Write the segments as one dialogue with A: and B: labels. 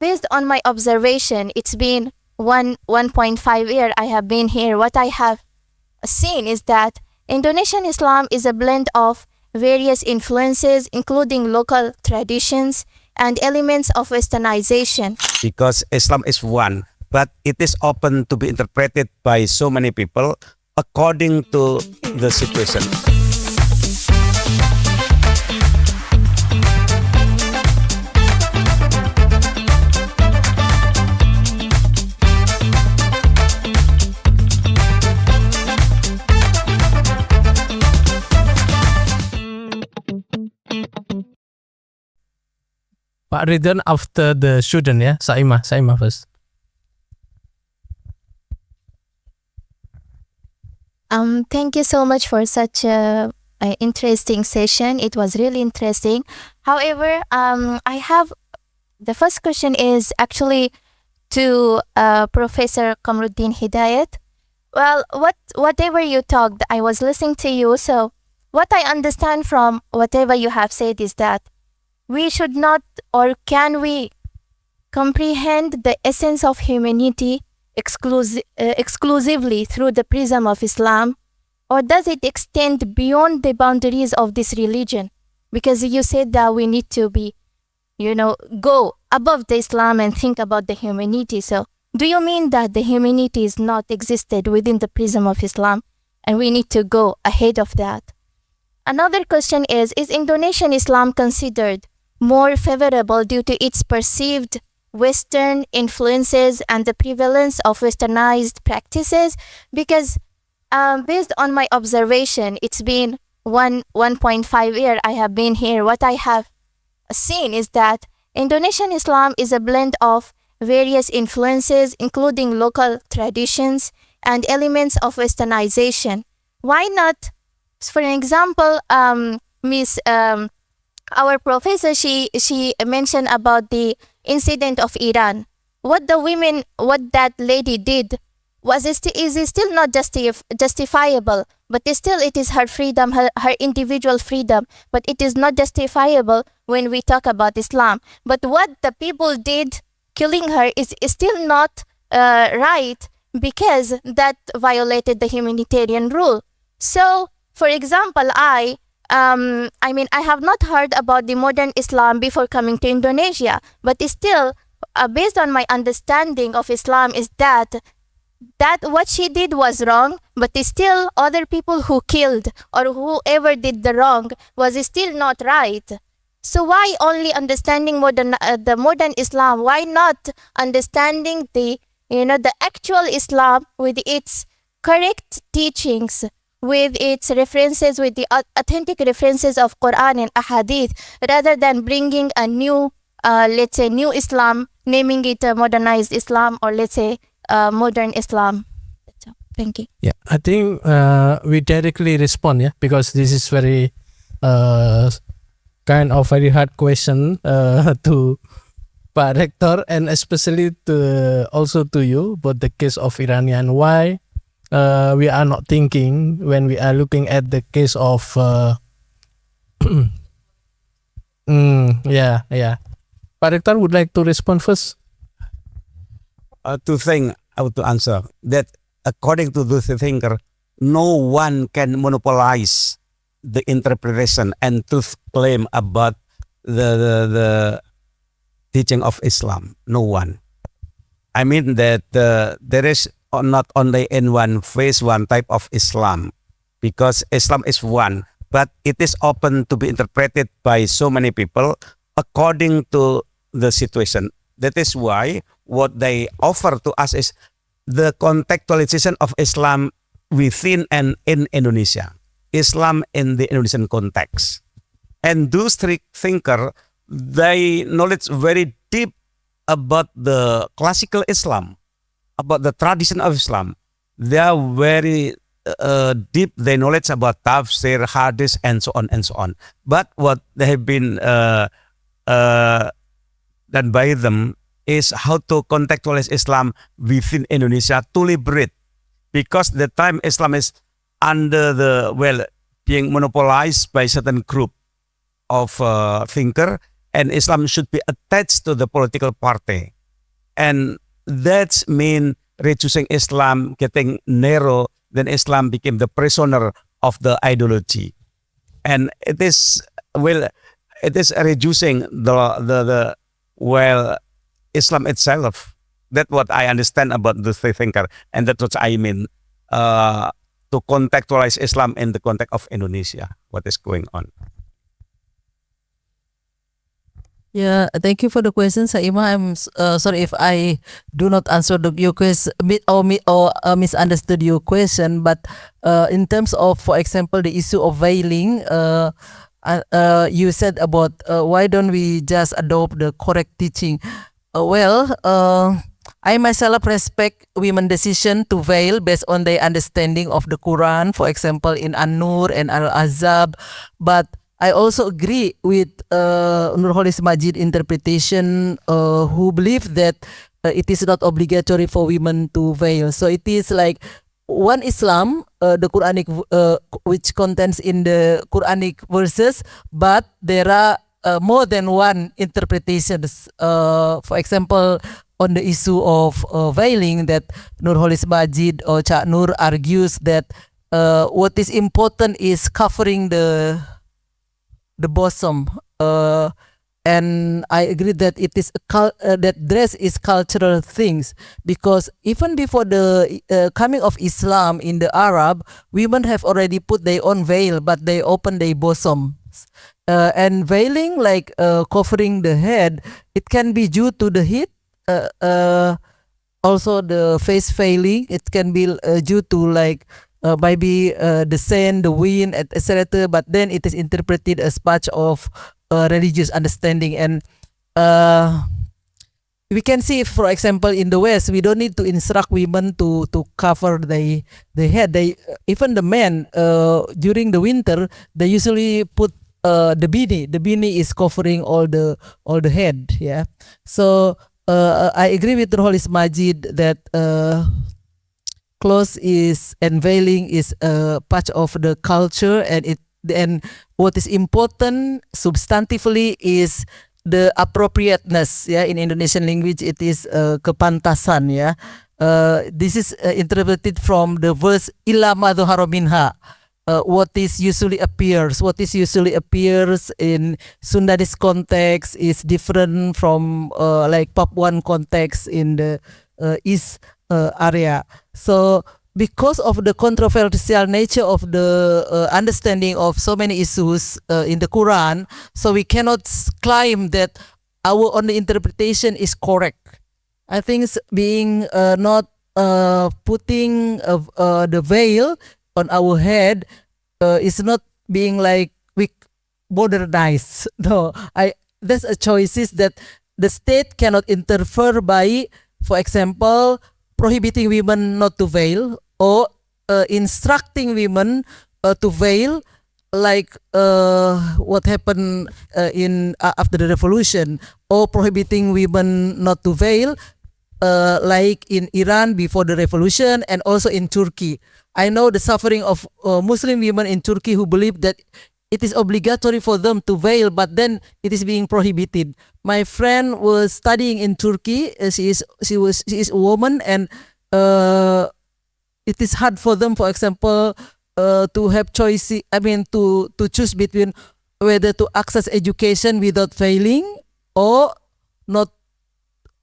A: Based on my observation, it's been 1.5 year I have been here. What I have seen is that Indonesian Islam is a blend of various influences, including local traditions and elements of westernization.
B: Because Islam is one, but it is open to be interpreted by so many people according to the situation.
C: Pak Ridwan after the student, ya? Saima first.
A: Thank you so much for such a interesting session. It was really interesting. However, I have the first question is actually to Professor Kamruddin Hidayat. Well, whatever you talked, I was listening to you. So what I understand from whatever you have said is that we should not, or can we comprehend the essence of humanity exclusively through the prism of Islam, or does it extend beyond the boundaries of this religion? Because you said that we need to be, go above the Islam and think about the humanity. So do you mean that the humanity is not existed within the prism of Islam and we need to go ahead of that? Another question is Indonesian Islam considered more favorable due to its perceived Western influences and the prevalence of westernized practices? Because based on my observation, it's been 1.5 year I have been here. What I have seen is that Indonesian Islam is a blend of various influences, including local traditions and elements of westernization. Why not, for example, our professor, she mentioned about the incident of Iran. What that lady did is still not justifiable, but still it is her freedom, her individual freedom, but it is not justifiable when we talk about Islam. But what the people did, killing her, is still not right, because that violated the humanitarian rule. So, for example, I have not heard about the modern Islam before coming to Indonesia, but still, based on my understanding of Islam, is that what she did was wrong, but still other people who killed or whoever did the wrong was still not right. So why only understanding the modern Islam? Why not understanding the actual Islam with its correct teachings, with its references, with the authentic references of Quran and Ahadith, rather than bringing a new, let's say, new Islam, naming it a modernized Islam, or let's say modern Islam. So, thank you.
C: Yeah, I think we directly respond, because this is very kind of very hard question to Pak Rector, and especially also to you about the case of Iranian. Why we are not thinking when we are looking at the case of Pak Rector would like to respond first.
B: To answer that, according to this thinker, no one can monopolize the interpretation and truth claim about the teaching of Islam. No one. I mean that there is not only in one phase, one type of Islam, because Islam is one, but it is open to be interpreted by so many people according to the situation. That is why what they offer to us is the contextualization of Islam within and in Indonesia. Islam in the Indonesian context. And those three thinkers, they knowledge very deep about the classical Islam, about the tradition of Islam. They are very deep, they knowledge about tafsir, hadith, and so on and so on. But what they have been done by them is how to contextualize Islam within Indonesia to liberate. Because the time Islam is under being monopolized by certain group of thinker, and Islam should be attached to the political party. And that's mean reducing Islam, getting narrow, then Islam became the prisoner of the ideology. And it is reducing the Islam itself. That's what I understand about the free thinker, and that's what I mean to contextualize Islam in the context of Indonesia. What is going on?
D: Yeah, thank you for the question, Saima. I'm sorry if I do not answer your question or misunderstood your question. But in terms of, for example, the issue of veiling, you said about why don't we just adopt the correct teaching? I myself respect women's decision to veil based on their understanding of the Quran, for example, in An-Nur and Al-Azab. But I also agree with Nurholis Majid interpretation who believe that it is not obligatory for women to veil. So it is like one Islam, the Quranic, which contains in the Quranic verses, but there are more than one interpretations. For example, on the issue of veiling, that Nurholis Majid or Cak Nur argues that what is important is covering the bosom, and I agree that it is that dress is cultural things, because even before the coming of Islam in the Arab, women have already put their own veil, but they open their bosoms. And veiling, like covering the head, it can be due to the heat. Also the face veiling, it can be due to like maybe the sand, the wind, etc. But then it is interpreted as part of religious understanding. And we can see, for example, in the West, we don't need to instruct women to cover the head. They, even the men, during the winter, they usually put the beanie. The beanie is covering all the head. Yeah. So I agree with Nurholis Majid that clothes is and veiling is part of the culture, and what is important substantively is the appropriateness. Yeah, in Indonesian language it is kepantasan. Yeah, this is interpreted from the verse illa ma dhahara minha. What usually appears in Sundanese context is different from like Papuan context in the East area. So because of the controversial nature of the understanding of so many issues in the Quran, so we cannot claim that our only interpretation is correct. I think being not putting the veil on our head is not being like we modernized. No, there's a choices that the state cannot interfere by, for example, prohibiting women not to veil, or instructing women to veil, like what happened in after the revolution, or prohibiting women not to veil, like in Iran before the revolution, and also in Turkey. I know the suffering of Muslim women in Turkey who believe that it is obligatory for them to veil, but then it is being prohibited. My friend was studying in Turkey. She is a woman, and it is hard for them, for example, to have choice. I mean, to choose between whether to access education without veiling, or not,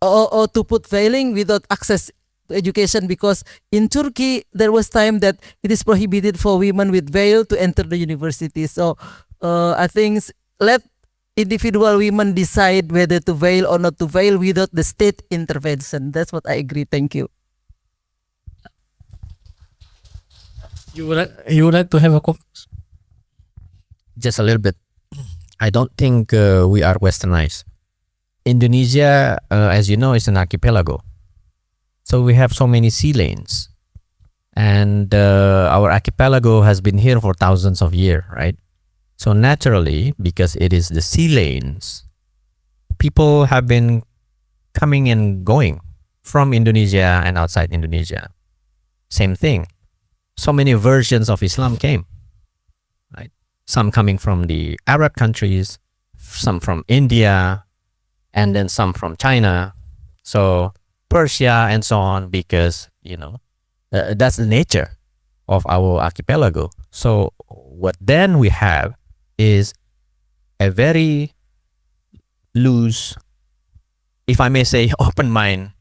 D: or to put veiling without access to education, because in Turkey there was time that it is prohibited for women with veil to enter the university. So I think let individual women decide whether to veil or not to veil without the state intervention. That's what I agree. Thank you.
C: You would like to have a comment?
E: Just a little bit. I don't think we are westernized. Indonesia, as you know, is an archipelago. So we have so many sea lanes. And our archipelago has been here for thousands of years, right? So naturally, because it is the sea lanes, people have been coming and going from Indonesia and outside Indonesia. Same thing. So many versions of Islam came, right? Some coming from the Arab countries, some from India, and then some from China, so Persia and so on, because that's the nature of our archipelago. So what then we have is a very loose, if I may say, open mind,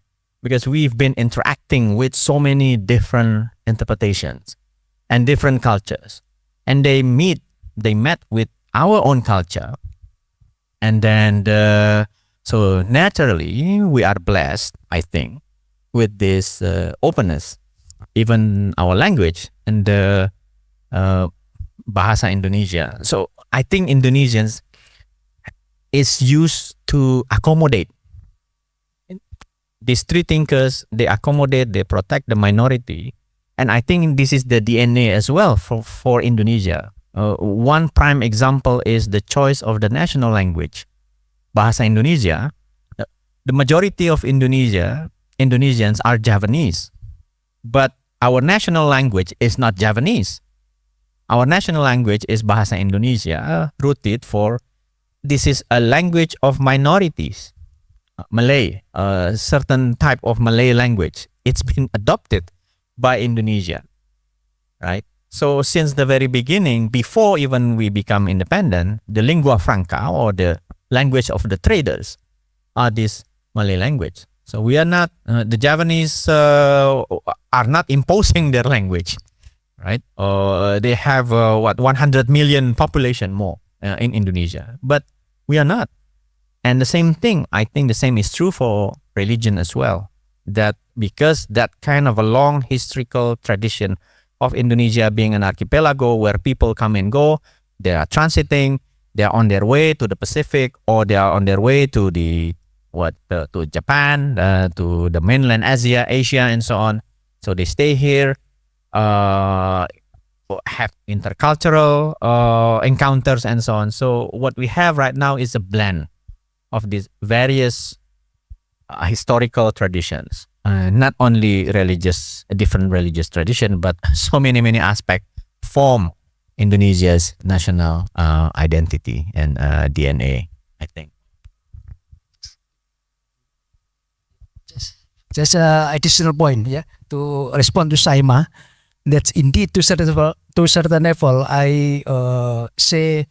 E: because we've been interacting with so many different interpretations and different cultures, and they met with our own culture, and then so naturally we are blessed, I think, with this openness. Even our language and the bahasa Indonesia. So I think Indonesians is used to accommodate. These three thinkers, they accommodate, they protect the minority, and I think this is the DNA as well for Indonesia. One prime example is the choice of the national language, bahasa Indonesia. The majority of Indonesians are Javanese, but our national language is not Javanese. Our national language is bahasa Indonesia, rooted for this is a language of minorities. Malay, a certain type of Malay language. It's been adopted by Indonesia, right? So since the very beginning, before even we become independent, the lingua franca, or the language of the traders, are this Malay language. So we are not, the Javanese are not imposing their language, right? They have 100 million population more in Indonesia, but we are not. And the same thing, I think the same is true for religion as well. That because that kind of a long historical tradition of Indonesia being an archipelago where people come and go, they are transiting, they are on their way to the Pacific, or they are on their way to to Japan, to the mainland Asia, and so on. So they stay here, have intercultural encounters and so on. So what we have right now is a blend of these various historical traditions, not only different religious tradition, but so many aspects form Indonesia's national identity and DNA, I think.
F: Just an additional point, yeah, to respond to Saima, that's indeed to certain level, I say,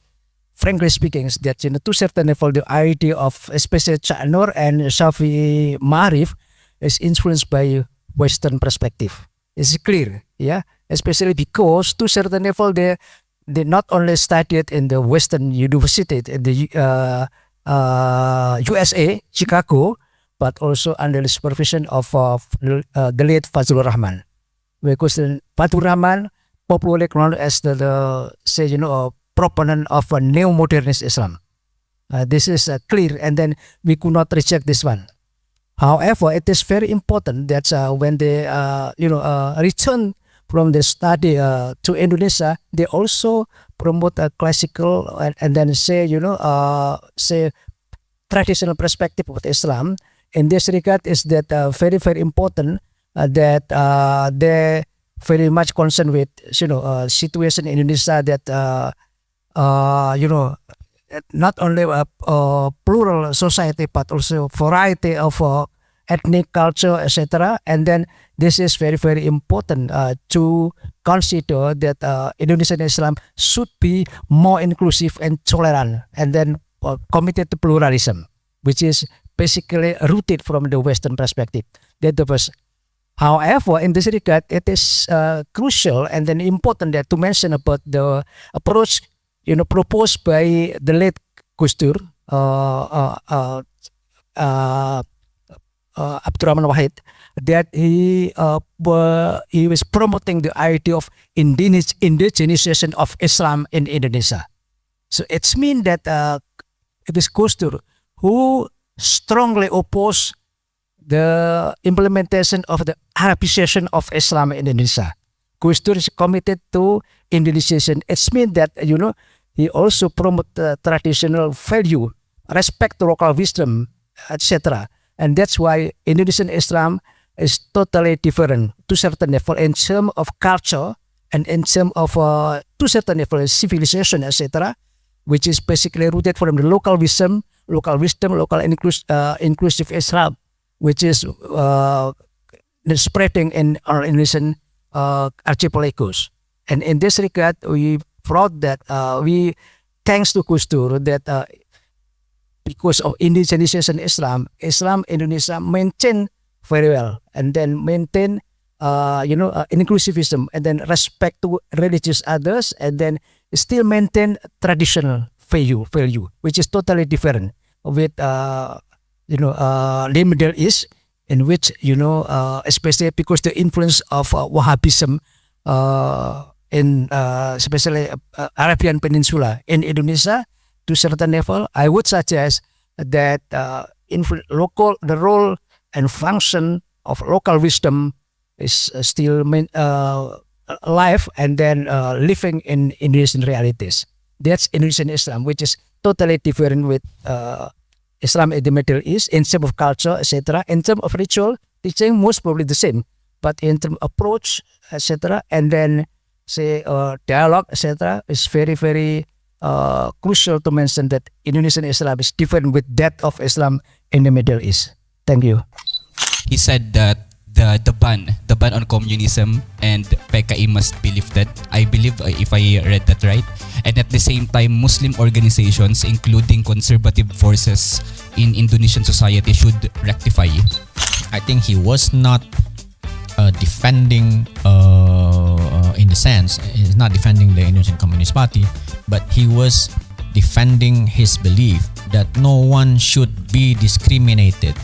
F: frankly speaking, is that to certain level, the idea of especially Cak Nur and Syafi'i Ma'arif is influenced by Western perspective. It's clear, yeah, especially because to certain level they not only studied in the Western University in the USA, Chicago, but also under the supervision of the late Fazlur Rahman. Because Fazlur Rahman, popularly known as the proponent of a neo-modernist Islam. This is clear, and then we could not reject this one. However, it is very important that when they return from the study to Indonesia, they also promote a classical and then say traditional perspective of Islam. In this regard, is that very important that they very much concerned with situation in Indonesia that not only a plural society but also variety of ethnic culture, etc. And then this is very important to consider that Indonesian Islam should be more inclusive and tolerant, and then committed to pluralism, which is basically rooted from the Western perspective. That the first. However, in this regard, it is crucial and then important that to mention about the approach proposed by the late Gus Dur, Abdurrahman Wahid, that he was promoting the idea of indigenisation of Islam in Indonesia. So it's mean that it is Gus Dur who strongly opposed the implementation of the Arabization of Islam in Indonesia. Gus Dur is committed to Indonesization. It's mean that he also promote the traditional value, respect to local wisdom, etc. And that's why Indonesian Islam is totally different to certain level in terms of culture and in terms of to certain level civilization, etc. which is basically rooted from the local wisdom, local inclusive Islam, which is spreading in our Indonesian archipelagos. And in this regard, we brought that thanks to Gus Dur, that because of indigenisation Islam Indonesia maintain very well, and then maintain inclusivism, and then respect to religious others, and then still maintain traditional value, which is totally different with the Middle East, in which especially because the influence of Wahhabism in especially Arabian Peninsula in Indonesia to certain level, I would suggest that the role and function of local wisdom is still alive and then living in Indonesian realities. That's Indonesian Islam, which is totally different with Islam in the Middle East in terms of culture, etc. In terms of ritual teaching, most probably the same, but in terms of approach, etc. And then say dialogue, etc. is very, very crucial to mention that Indonesian Islam is different with that of Islam in the Middle East. Thank you.
G: He said that the ban on communism and PKI must be lifted. I believe, if I read that right. And at the same time, Muslim organizations, including conservative forces in Indonesian society, should rectify.
E: I think he was not defending, in the sense, he's not defending the Indonesian Communist Party, but he was defending his belief that no one should be discriminated